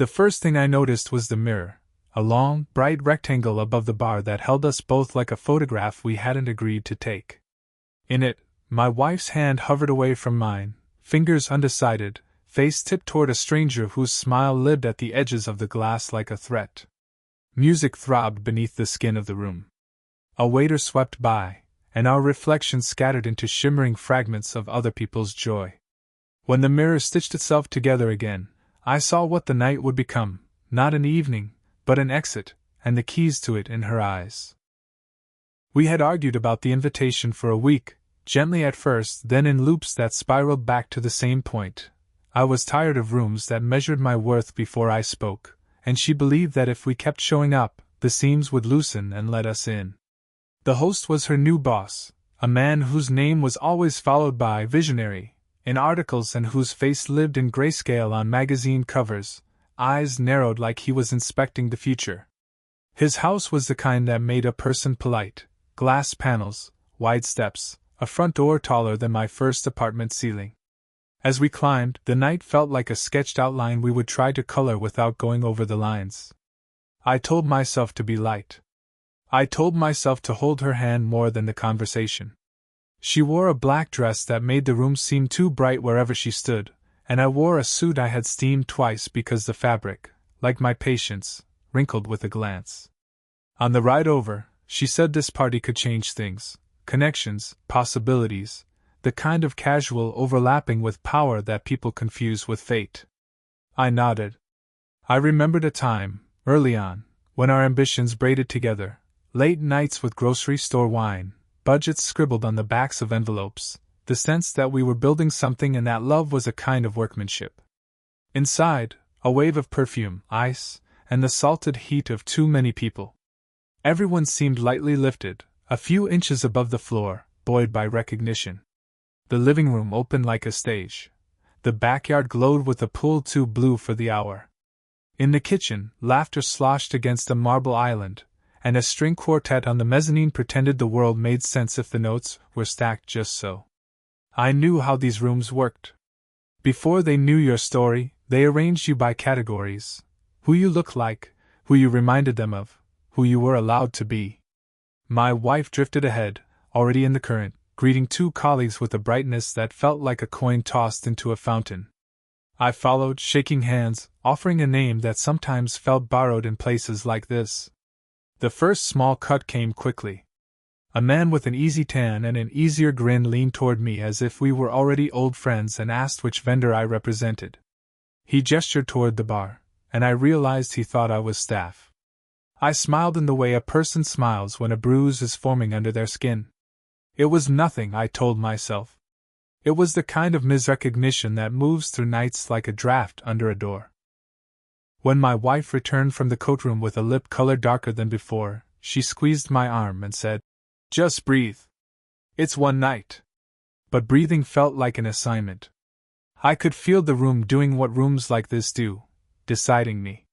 The first thing I noticed was the mirror, a long, bright rectangle above the bar that held us both like a photograph we hadn't agreed to take. In it, my wife's hand hovered away from mine, fingers undecided, face tipped toward a stranger whose smile lived at the edges of the glass like a threat. Music throbbed beneath the skin of the room. A waiter swept by, and our reflections scattered into shimmering fragments of other people's joy. When the mirror stitched itself together again, I saw what the night would become, not an evening, but an exit, and the keys to it in her eyes. We had argued about the invitation for a week, gently at first, then in loops that spiraled back to the same point. I was tired of rooms that measured my worth before I spoke, and she believed that if we kept showing up, the seams would loosen and let us in. The host was her new boss, a man whose name was always followed by visionary in articles and whose face lived in grayscale on magazine covers, eyes narrowed like he was inspecting the future. His house was the kind that made a person polite: glass panels, wide steps, a front door taller than my first apartment ceiling. As we climbed, the night felt like a sketched outline we would try to color without going over the lines. I told myself to be light. I told myself to hold her hand more than the conversation. She wore a black dress that made the room seem too bright wherever she stood, and I wore a suit I had steamed twice because the fabric, like my patience, wrinkled with a glance. On the ride over, she said this party could change things, connections, possibilities, the kind of casual overlapping with power that people confuse with fate. I nodded. I remembered a time, early on, when our ambitions braided together, late nights with grocery store wine, budgets scribbled on the backs of envelopes, the sense that we were building something and that love was a kind of workmanship. Inside, a wave of perfume, ice, and the salted heat of too many people. Everyone seemed lightly lifted, a few inches above the floor, buoyed by recognition. The living room opened like a stage. The backyard glowed with a pool too blue for the hour. In the kitchen, laughter sloshed against a marble island, and a string quartet on the mezzanine pretended the world made sense if the notes were stacked just so. I knew how these rooms worked. Before they knew your story, they arranged you by categories: who you looked like, who you reminded them of, who you were allowed to be. My wife drifted ahead, already in the current, greeting two colleagues with a brightness that felt like a coin tossed into a fountain. I followed, shaking hands, offering a name that sometimes felt borrowed in places like this. The first small cut came quickly. A man with an easy tan and an easier grin leaned toward me as if we were already old friends and asked which vendor I represented. He gestured toward the bar, and I realized he thought I was staff. I smiled in the way a person smiles when a bruise is forming under their skin. It was nothing, I told myself. It was the kind of misrecognition that moves through nights like a draft under a door. When my wife returned from the coatroom with a lip color darker than before, she squeezed my arm and said, "Just breathe. It's one night." But breathing felt like an assignment. I could feel the room doing what rooms like this do, deciding me.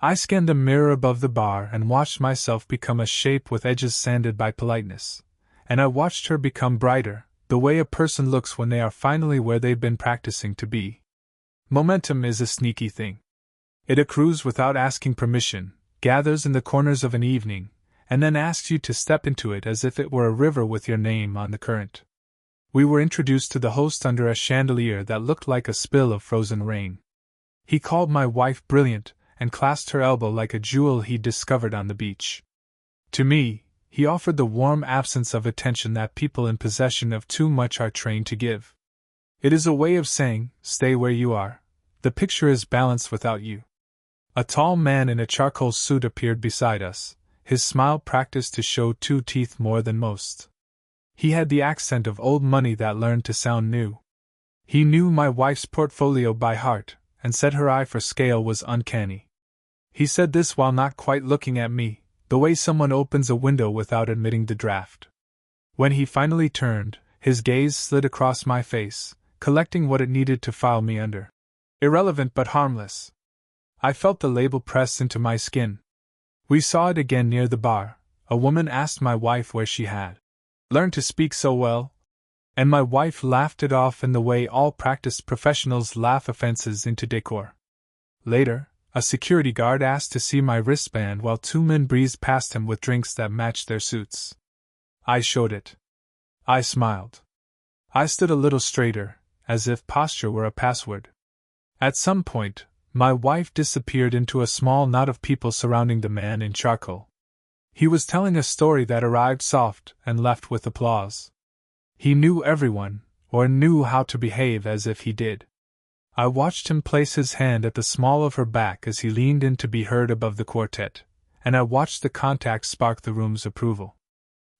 I scanned the mirror above the bar and watched myself become a shape with edges sanded by politeness. And I watched her become brighter, the way a person looks when they are finally where they've been practicing to be. Momentum is a sneaky thing. It accrues without asking permission, gathers in the corners of an evening, and then asks you to step into it as if it were a river with your name on the current. We were introduced to the host under a chandelier that looked like a spill of frozen rain. He called my wife brilliant, and clasped her elbow like a jewel he'd discovered on the beach. To me, he offered the warm absence of attention that people in possession of too much are trained to give. It is a way of saying, stay where you are. The picture is balanced without you. A tall man in a charcoal suit appeared beside us, his smile practiced to show 2 teeth more than most. He had the accent of old money that learned to sound new. He knew my wife's portfolio by heart, and said her eye for scale was uncanny. He said this while not quite looking at me, the way someone opens a window without admitting the draft. When he finally turned, his gaze slid across my face, collecting what it needed to file me under. Irrelevant but harmless. I felt the label press into my skin. We saw it again near the bar. A woman asked my wife where she had learned to speak so well, and my wife laughed it off in the way all practiced professionals laugh offenses into decor. Later, A security guard asked to see my wristband while two men breezed past him with drinks that matched their suits. I showed it. I smiled. I stood a little straighter, as if posture were a password. At some point, my wife disappeared into a small knot of people surrounding the man in charcoal. He was telling a story that arrived soft and left with applause. He knew everyone, or knew how to behave as if he did. I watched him place his hand at the small of her back as he leaned in to be heard above the quartet, and I watched the contact spark the room's approval.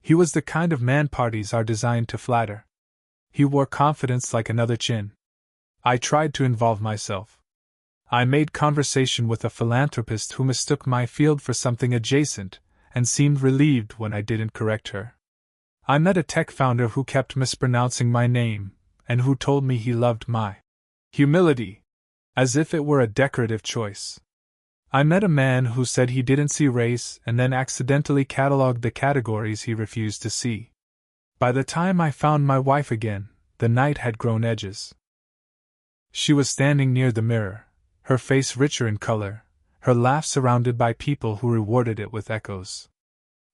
He was the kind of man parties are designed to flatter. He wore confidence like another chin. I tried to involve myself. I made conversation with a philanthropist who mistook my field for something adjacent, and seemed relieved when I didn't correct her. I met a tech founder who kept mispronouncing my name, and who told me he loved my humility, as if it were a decorative choice. I met a man who said he didn't see race and then accidentally catalogued the categories he refused to see. By the time I found my wife again, the night had grown edges. She was standing near the mirror, her face richer in color, her laugh surrounded by people who rewarded it with echoes.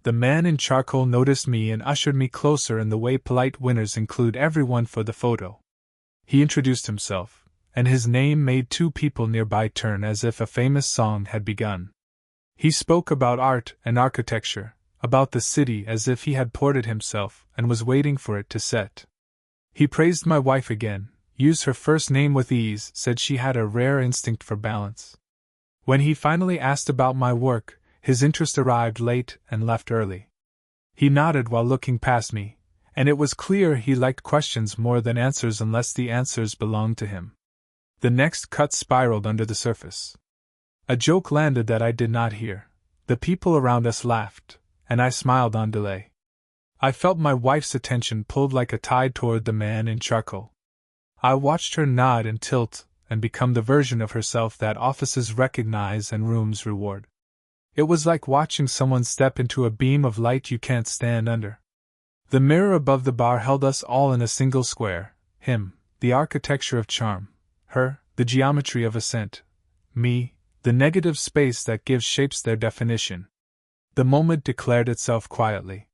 The man in charcoal noticed me and ushered me closer in the way polite winners include everyone for the photo. He introduced himself, and his name made two people nearby turn as if a famous song had begun. He spoke about art and architecture, about the city as if he had poured it himself and was waiting for it to set. He praised my wife again, used her first name with ease, said she had a rare instinct for balance. When he finally asked about my work, his interest arrived late and left early. He nodded while looking past me, and it was clear he liked questions more than answers unless the answers belonged to him. The next cut spiraled under the surface. A joke landed that I did not hear. The people around us laughed, and I smiled on delay. I felt my wife's attention pulled like a tide toward the man in charcoal. I watched her nod and tilt, and become the version of herself that offices recognize and rooms reward. It was like watching someone step into a beam of light you can't stand under. The mirror above the bar held us all in a single square, him, the architecture of charm, her, the geometry of assent, me, the negative space that gives shapes their definition. The moment declared itself quietly.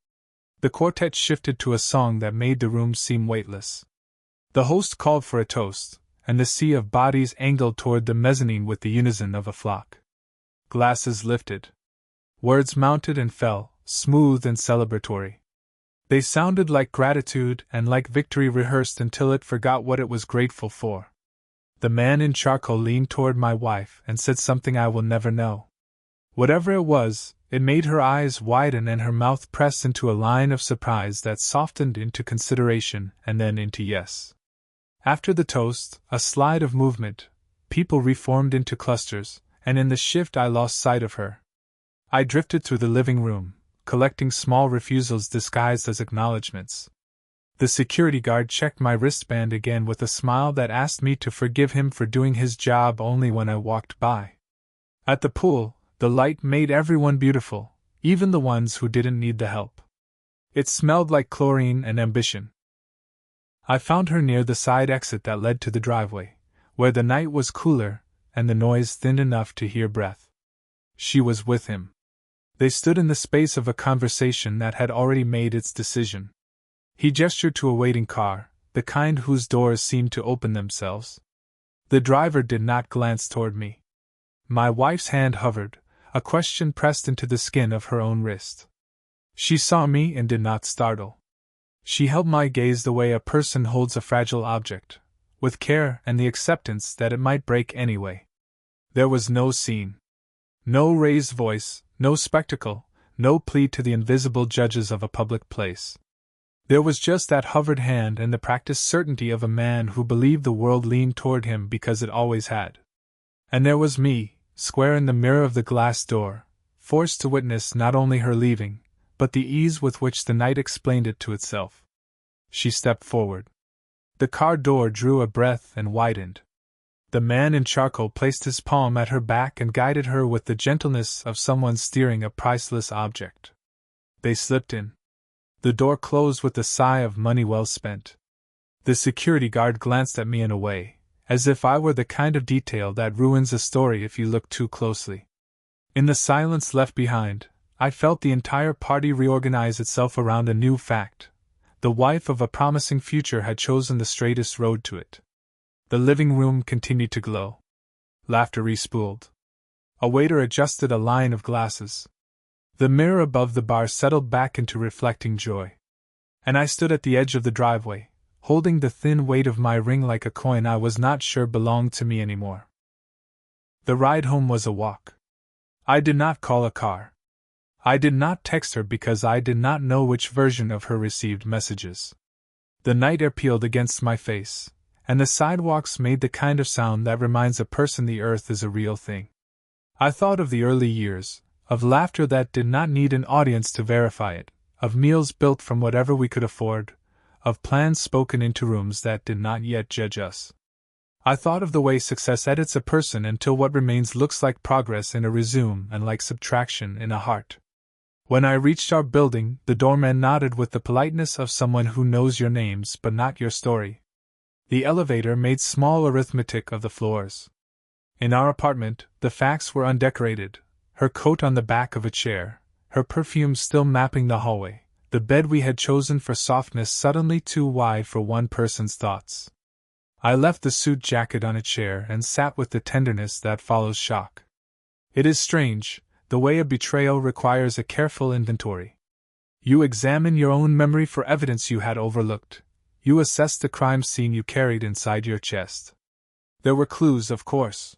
The quartet shifted to a song that made the room seem weightless. The host called for a toast, and the sea of bodies angled toward the mezzanine with the unison of a flock. Glasses lifted. Words mounted and fell, smooth and celebratory. They sounded like gratitude and like victory rehearsed until it forgot what it was grateful for. The man in charcoal leaned toward my wife and said something I will never know. Whatever it was, it made her eyes widen and her mouth press into a line of surprise that softened into consideration and then into yes. After the toast, a slide of movement, people reformed into clusters, and in the shift I lost sight of her. I drifted through the living room, collecting small refusals disguised as acknowledgments. The security guard checked my wristband again with a smile that asked me to forgive him for doing his job only when I walked by. At the pool, the light made everyone beautiful, even the ones who didn't need the help. It smelled like chlorine and ambition. I found her near the side exit that led to the driveway, where the night was cooler and the noise thin enough to hear breath. She was with him. They stood in the space of a conversation that had already made its decision. He gestured to a waiting car, the kind whose doors seemed to open themselves. The driver did not glance toward me. My wife's hand hovered, a question pressed into the skin of her own wrist. She saw me and did not startle. She held my gaze the way a person holds a fragile object, with care and the acceptance that it might break anyway. There was no scene. No raised voice, no spectacle, no plea to the invisible judges of a public place. There was just that hovered hand and the practiced certainty of a man who believed the world leaned toward him because it always had. And there was me, square in the mirror of the glass door, forced to witness not only her leaving, but the ease with which the night explained it to itself. She stepped forward. The car door drew a breath and widened. The man in charcoal placed his palm at her back and guided her with the gentleness of someone steering a priceless object. They slipped in. The door closed with a sigh of money well spent. The security guard glanced at me and away, as if I were the kind of detail that ruins a story if you look too closely. In the silence left behind, I felt the entire party reorganize itself around a new fact. The wife of a promising future had chosen the straightest road to it. The living room continued to glow. Laughter re-spooled. A waiter adjusted a line of glasses. The mirror above the bar settled back into reflecting joy. And I stood at the edge of the driveway, holding the thin weight of my ring like a coin I was not sure belonged to me anymore. The ride home was a walk. I did not call a car. I did not text her because I did not know which version of her received messages. The night air peeled against my face, and the sidewalks made the kind of sound that reminds a person the earth is a real thing. I thought of the early years, of laughter that did not need an audience to verify it, of meals built from whatever we could afford, of plans spoken into rooms that did not yet judge us. I thought of the way success edits a person until what remains looks like progress in a resume and like subtraction in a heart. When I reached our building, the doorman nodded with the politeness of someone who knows your names but not your story. The elevator made small arithmetic of the floors. In our apartment, the facts were undecorated, her coat on the back of a chair, her perfume still mapping the hallway, the bed we had chosen for softness suddenly too wide for one person's thoughts. I left the suit jacket on a chair and sat with the tenderness that follows shock. It is strange, the way a betrayal requires a careful inventory. You examine your own memory for evidence you had overlooked. You assess the crime scene you carried inside your chest. There were clues, of course.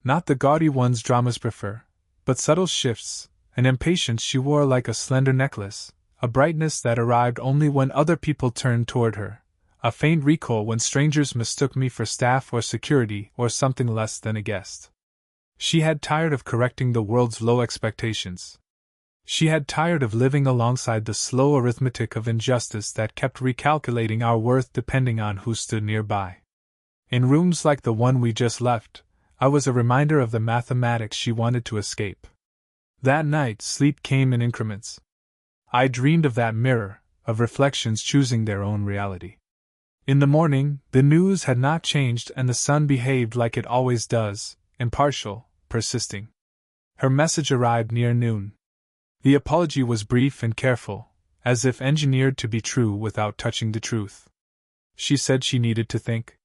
Not the gaudy ones dramas prefer, but subtle shifts, an impatience she wore like a slender necklace, a brightness that arrived only when other people turned toward her, a faint recall when strangers mistook me for staff or security or something less than a guest. She had tired of correcting the world's low expectations. She had tired of living alongside the slow arithmetic of injustice that kept recalculating our worth depending on who stood nearby. In rooms like the one we just left, I was a reminder of the mathematics she wanted to escape. That night, sleep came in increments. I dreamed of that mirror, of reflections choosing their own reality. In the morning, the news had not changed and the sun behaved like it always does, impartial, persisting. Her message arrived near noon. The apology was brief and careful, as if engineered to be true without touching the truth. She said she needed to think.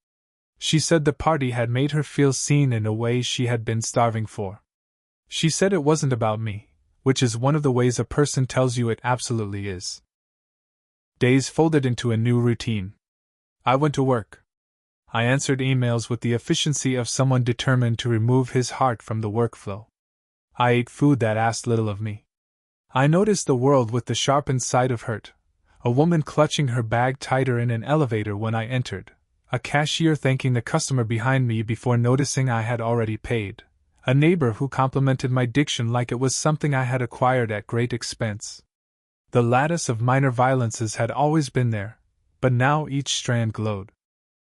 She said the party had made her feel seen in a way she had been starving for. She said it wasn't about me, which is one of the ways a person tells you it absolutely is. Days folded into a new routine. I went to work. I answered emails with the efficiency of someone determined to remove his heart from the workflow. I ate food that asked little of me. I noticed the world with the sharpened sight of hurt. A woman clutching her bag tighter in an elevator when I entered. A cashier thanking the customer behind me before noticing I had already paid. A neighbor who complimented my diction like it was something I had acquired at great expense. The lattice of minor violences had always been there, but now each strand glowed.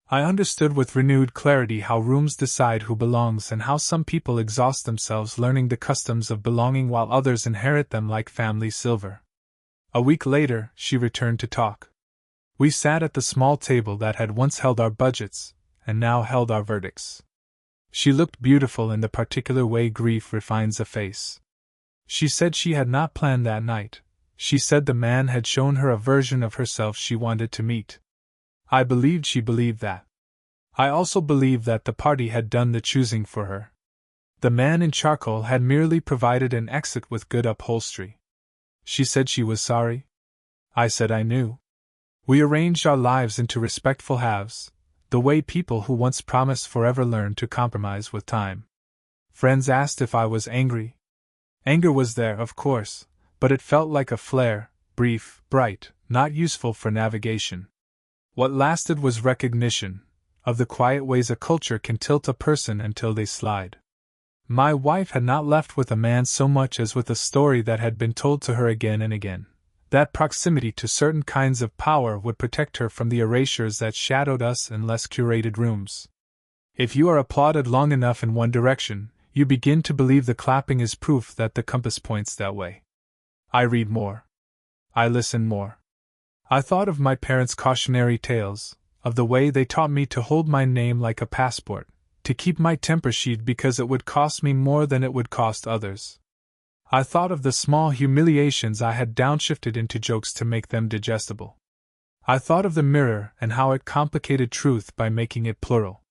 I understood with renewed clarity how rooms decide who belongs and how some people exhaust themselves learning the customs of belonging while others inherit them like family silver. A week later, she returned to talk. We sat at the small table that had once held our budgets, and now held our verdicts. She looked beautiful in the particular way grief refines a face. She said she had not planned that night. She said the man had shown her a version of herself she wanted to meet. I believed she believed that. I also believed that the party had done the choosing for her. The man in charcoal had merely provided an exit with good upholstery. She said she was sorry. I said I knew. We arranged our lives into respectful halves, the way people who once promised forever learn to compromise with time. Friends asked if I was angry. Anger was there, of course, but it felt like a flare, brief, bright, not useful for navigation. What lasted was recognition of the quiet ways a culture can tilt a person until they slide. My wife had not left with a man so much as with a story that had been told to her again and again. That proximity to certain kinds of power would protect her from the erasures that shadowed us in less curated rooms. If you are applauded long enough in one direction, you begin to believe the clapping is proof that the compass points that way. I read more. I listen more. I thought of my parents' cautionary tales, of the way they taught me to hold my name like a passport, to keep my temper sheet because it would cost me more than it would cost others. I thought of the small humiliations I had downshifted into jokes to make them digestible. I thought of the mirror and how it complicated truth by making it plural.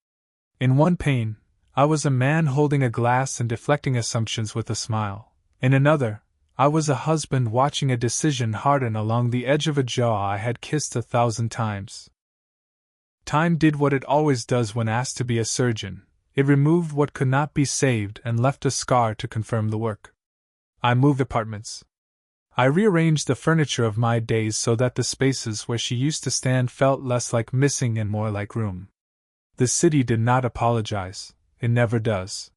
In one pane, I was a man holding a glass and deflecting assumptions with a smile. In another, I was a husband watching a decision harden along the edge of a jaw I had kissed 1,000 times. Time did what it always does when asked to be a surgeon. It removed what could not be saved and left a scar to confirm the work. I moved apartments. I rearranged the furniture of my days so that the spaces where she used to stand felt less like missing and more like room. The city did not apologize, it never does.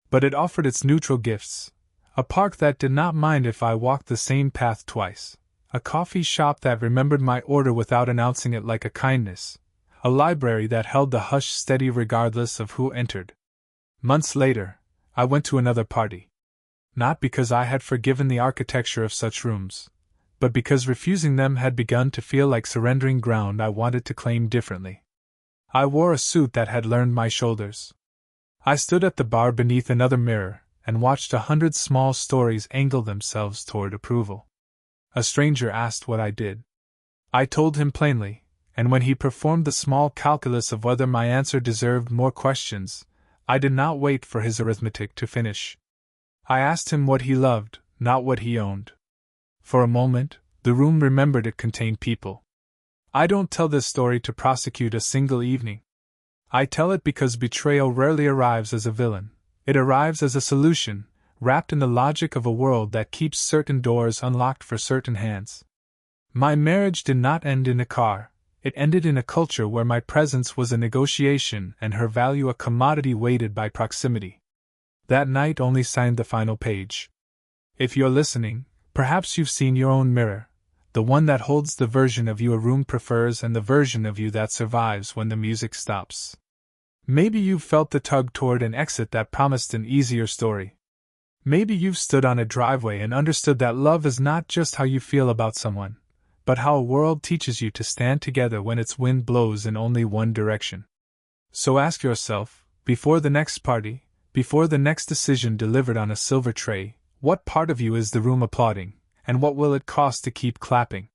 But it offered its neutral gifts. A park that did not mind if I walked the same path twice. A coffee shop that remembered my order without announcing it like a kindness. A library that held the hush steady regardless of who entered. Months later, I went to another party. Not because I had forgiven the architecture of such rooms, but because refusing them had begun to feel like surrendering ground I wanted to claim differently. I wore a suit that had learned my shoulders. I stood at the bar beneath another mirror and watched 100 small stories angle themselves toward approval. A stranger asked what I did. I told him plainly, and when he performed the small calculus of whether my answer deserved more questions, I did not wait for his arithmetic to finish. I asked him what he loved, not what he owned. For a moment, the room remembered it contained people. I don't tell this story to prosecute a single evening. I tell it because betrayal rarely arrives as a villain. It arrives as a solution, wrapped in the logic of a world that keeps certain doors unlocked for certain hands. My marriage did not end in a car. It ended in a culture where my presence was a negotiation and her value a commodity weighted by proximity. That night only signed the final page. If you're listening, perhaps you've seen your own mirror, the one that holds the version of you a room prefers and the version of you that survives when the music stops. Maybe you've felt the tug toward an exit that promised an easier story. Maybe you've stood on a driveway and understood that love is not just how you feel about someone, but how a world teaches you to stand together when its wind blows in only one direction. So ask yourself, before the next party, before the next decision delivered on a silver tray, what part of you is the room applauding, and what will it cost to keep clapping?